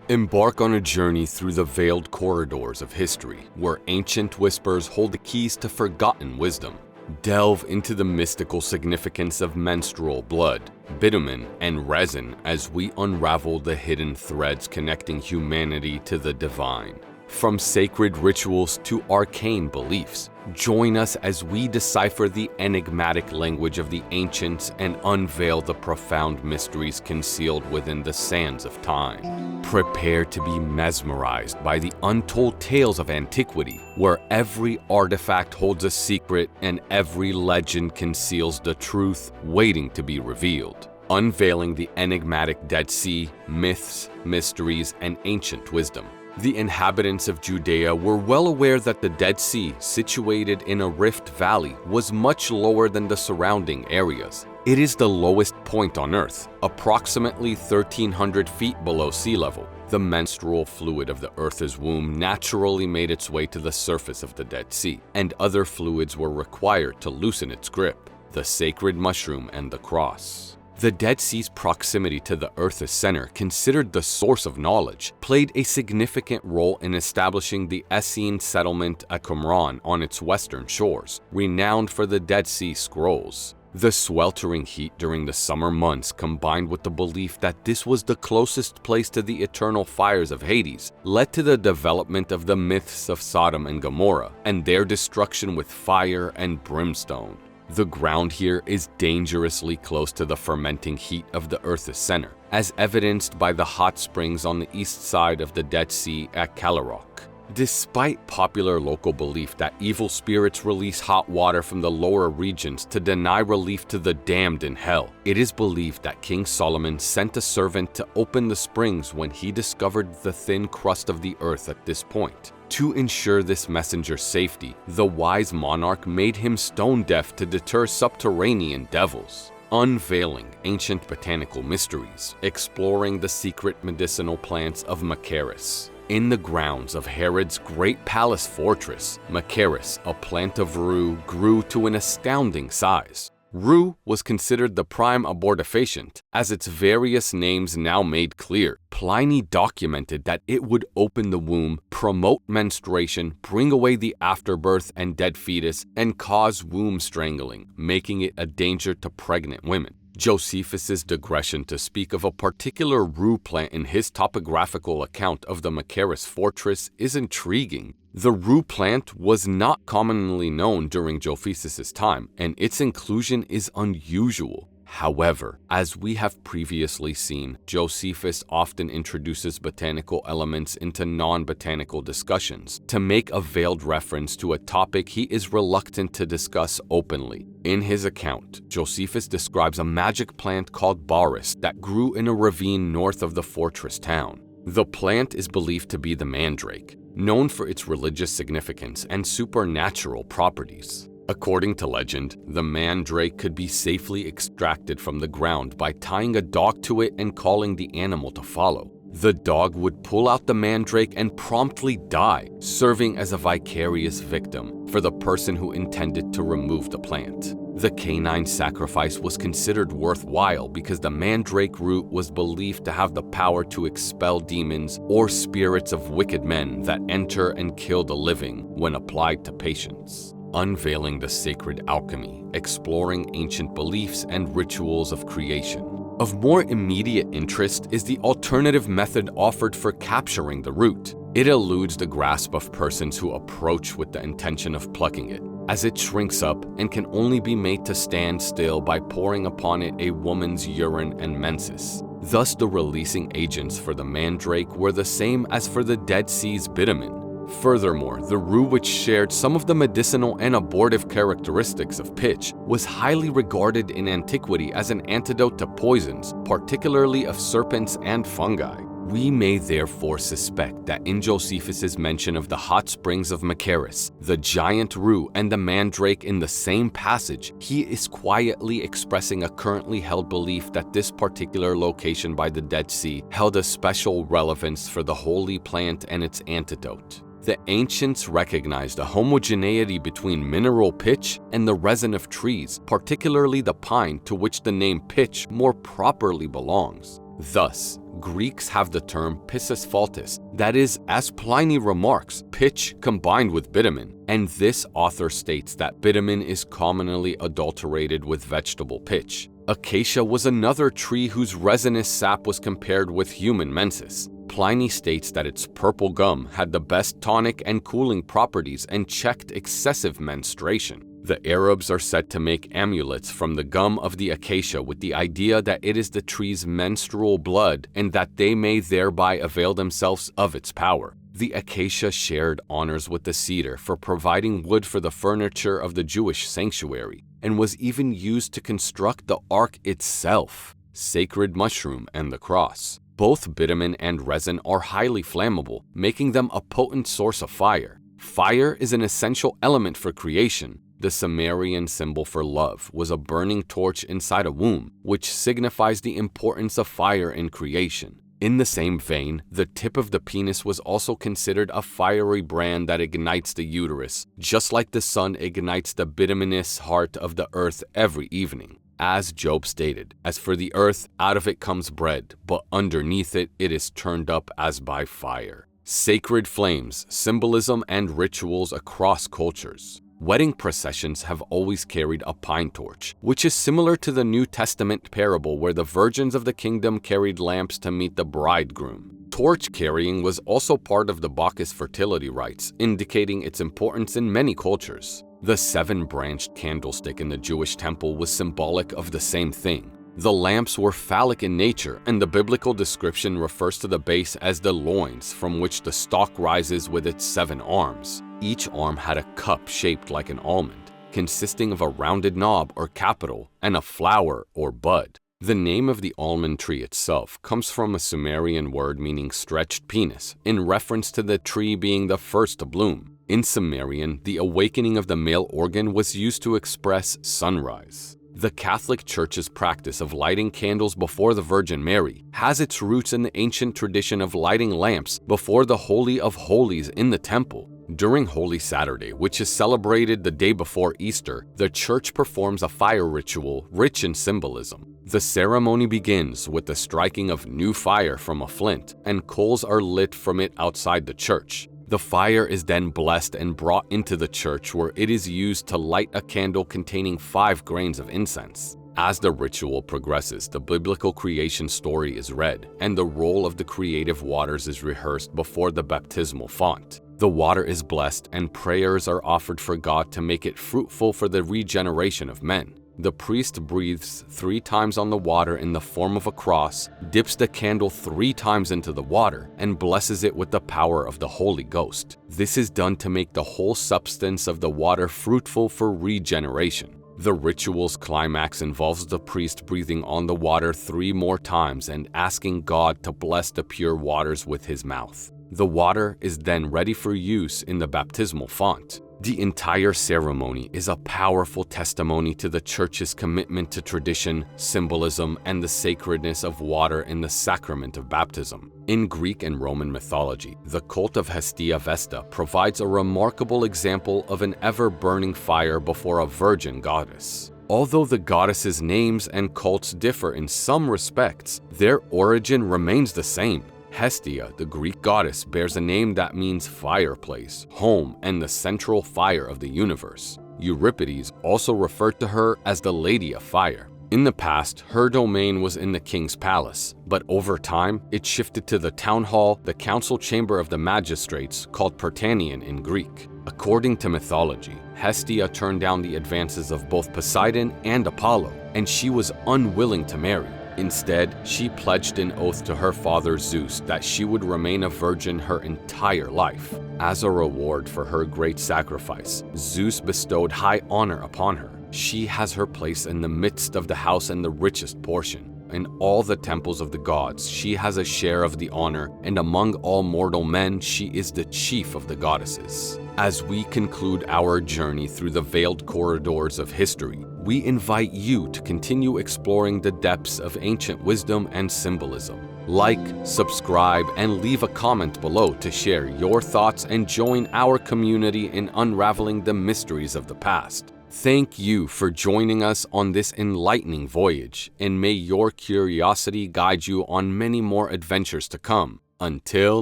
Embark on a journey through the veiled corridors of history, where ancient whispers hold the keys to forgotten wisdom. Delve into the mystical significance of menstrual blood, bitumen, and resin as we unravel the hidden threads connecting humanity to the divine. From sacred rituals to arcane beliefs, join us as we decipher the enigmatic language of the ancients and unveil the profound mysteries concealed within the sands of time. Prepare to be mesmerized by the untold tales of antiquity, where every artifact holds a secret and every legend conceals the truth waiting to be revealed. Unveiling the enigmatic Dead Sea, myths, mysteries, and ancient wisdom. The inhabitants of Judea were well aware that the Dead Sea, situated in a rift valley, was much lower than the surrounding areas. It is the lowest point on Earth, approximately 1,300 feet below sea level. The menstrual fluid of the Earth's womb naturally made its way to the surface of the Dead Sea, and other fluids were required to loosen its grip: the sacred mushroom and the cross. The Dead Sea's proximity to the Earth's center, considered the source of knowledge, played a significant role in establishing the Essene settlement at Qumran on its western shores, renowned for the Dead Sea Scrolls. The sweltering heat during the summer months, combined with the belief that this was the closest place to the eternal fires of Hades, led to the development of the myths of Sodom and Gomorrah and their destruction with fire and brimstone. The ground here is dangerously close to the fermenting heat of the Earth's center, as evidenced by the hot springs on the east side of the Dead Sea at Calarok. Despite popular local belief that evil spirits release hot water from the lower regions to deny relief to the damned in hell, it is believed that King Solomon sent a servant to open the springs when he discovered the thin crust of the earth at this point. To ensure this messenger's safety, the wise monarch made him stone deaf to deter subterranean devils. Unveiling ancient botanical mysteries, exploring the secret medicinal plants of Machaerus. In the grounds of Herod's great palace fortress, Machaerus, a plant of rue, grew to an astounding size. Rue was considered the prime abortifacient, as its various names now made clear. Pliny documented that it would open the womb, promote menstruation, bring away the afterbirth and dead fetus, and cause womb strangling, making it a danger to pregnant women. Josephus's digression to speak of a particular rue plant in his topographical account of the Machaerus fortress is intriguing. The rue plant was not commonly known during Josephus's time, and its inclusion is unusual. However, as we have previously seen, Josephus often introduces botanical elements into non-botanical discussions to make a veiled reference to a topic he is reluctant to discuss openly. In his account, Josephus describes a magic plant called baris that grew in a ravine north of the fortress town. The plant is believed to be the mandrake, known for its religious significance and supernatural properties. According to legend, the mandrake could be safely extracted from the ground by tying a dog to it and calling the animal to follow. The dog would pull out the mandrake and promptly die, serving as a vicarious victim for the person who intended to remove the plant. The canine sacrifice was considered worthwhile because the mandrake root was believed to have the power to expel demons or spirits of wicked men that enter and kill the living when applied to patients. Unveiling the sacred alchemy, exploring ancient beliefs and rituals of creation. Of more immediate interest is the alternative method offered for capturing the root. It eludes the grasp of persons who approach with the intention of plucking it, as it shrinks up and can only be made to stand still by pouring upon it a woman's urine and menses. Thus, the releasing agents for the mandrake were the same as for the Dead Sea's bitumen. Furthermore, the rue, which shared some of the medicinal and abortive characteristics of pitch, was highly regarded in antiquity as an antidote to poisons, particularly of serpents and fungi. We may therefore suspect that in Josephus's mention of the hot springs of Machaerus, the giant rue, and the mandrake in the same passage, he is quietly expressing a currently held belief that this particular location by the Dead Sea held a special relevance for the holy plant and its antidote. The ancients recognized a homogeneity between mineral pitch and the resin of trees, particularly the pine, to which the name pitch more properly belongs. Thus, Greeks have the term pissus faltis, that is, as Pliny remarks, pitch combined with bitumen, and this author states that bitumen is commonly adulterated with vegetable pitch. Acacia was another tree whose resinous sap was compared with human menses. Pliny states that its purple gum had the best tonic and cooling properties and checked excessive menstruation. The Arabs are said to make amulets from the gum of the acacia with the idea that it is the tree's menstrual blood and that they may thereby avail themselves of its power. The acacia shared honors with the cedar for providing wood for the furniture of the Jewish sanctuary, and was even used to construct the ark itself, sacred mushroom, and the cross. Both bitumen and resin are highly flammable, making them a potent source of fire. Fire is an essential element for creation. The Sumerian symbol for love was a burning torch inside a womb, which signifies the importance of fire in creation. In the same vein, the tip of the penis was also considered a fiery brand that ignites the uterus, just like the sun ignites the bituminous heart of the earth every evening. As Job stated, "As for the earth, out of it comes bread, but underneath it, it is turned up as by fire." Sacred flames, symbolism, and rituals across cultures. Wedding processions have always carried a pine torch, which is similar to the New Testament parable where the virgins of the kingdom carried lamps to meet the bridegroom. Torch carrying was also part of the Bacchus fertility rites, indicating its importance in many cultures. The 7-branched candlestick in the Jewish temple was symbolic of the same thing. The lamps were phallic in nature, and the biblical description refers to the base as the loins, from which the stalk rises with its 7 arms. Each arm had a cup shaped like an almond, consisting of a rounded knob or capital and a flower or bud. The name of the almond tree itself comes from a Sumerian word meaning stretched penis, in reference to the tree being the first to bloom. In Sumerian, the awakening of the male organ was used to express sunrise. The Catholic Church's practice of lighting candles before the Virgin Mary has its roots in the ancient tradition of lighting lamps before the Holy of Holies in the temple. During Holy Saturday, which is celebrated the day before Easter, the Church performs a fire ritual rich in symbolism. The ceremony begins with the striking of new fire from a flint, and coals are lit from it outside the church. The fire is then blessed and brought into the church, where it is used to light a candle containing 5 grains of incense. As the ritual progresses, the biblical creation story is read, and the role of the creative waters is rehearsed before the baptismal font. The water is blessed, and prayers are offered for God to make it fruitful for the regeneration of men. The priest breathes 3 times on the water in the form of a cross, dips the candle 3 times into the water, and blesses it with the power of the Holy Ghost. This is done to make the whole substance of the water fruitful for regeneration. The ritual's climax involves the priest breathing on the water 3 more times and asking God to bless the pure waters with his mouth. The water is then ready for use in the baptismal font. The entire ceremony is a powerful testimony to the Church's commitment to tradition, symbolism, and the sacredness of water in the sacrament of baptism. In Greek and Roman mythology, the cult of Hestia Vesta provides a remarkable example of an ever-burning fire before a virgin goddess. Although the goddesses' names and cults differ in some respects, their origin remains the same. Hestia, the Greek goddess, bears a name that means fireplace, home, and the central fire of the universe. Euripides also referred to her as the Lady of Fire. In the past, her domain was in the king's palace, but over time, it shifted to the town hall, the council chamber of the magistrates, called Prytaneon in Greek. According to mythology, Hestia turned down the advances of both Poseidon and Apollo, and she was unwilling to marry. Instead, she pledged an oath to her father Zeus that she would remain a virgin her entire life. As a reward for her great sacrifice, Zeus bestowed high honor upon her. She has her place in the midst of the house and the richest portion. In all the temples of the gods, she has a share of the honor, and among all mortal men, she is the chief of the goddesses. As we conclude our journey through the veiled corridors of history, we invite you to continue exploring the depths of ancient wisdom and symbolism. Like, subscribe, and leave a comment below to share your thoughts and join our community in unraveling the mysteries of the past. Thank you for joining us on this enlightening voyage, and may your curiosity guide you on many more adventures to come. Until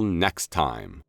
next time.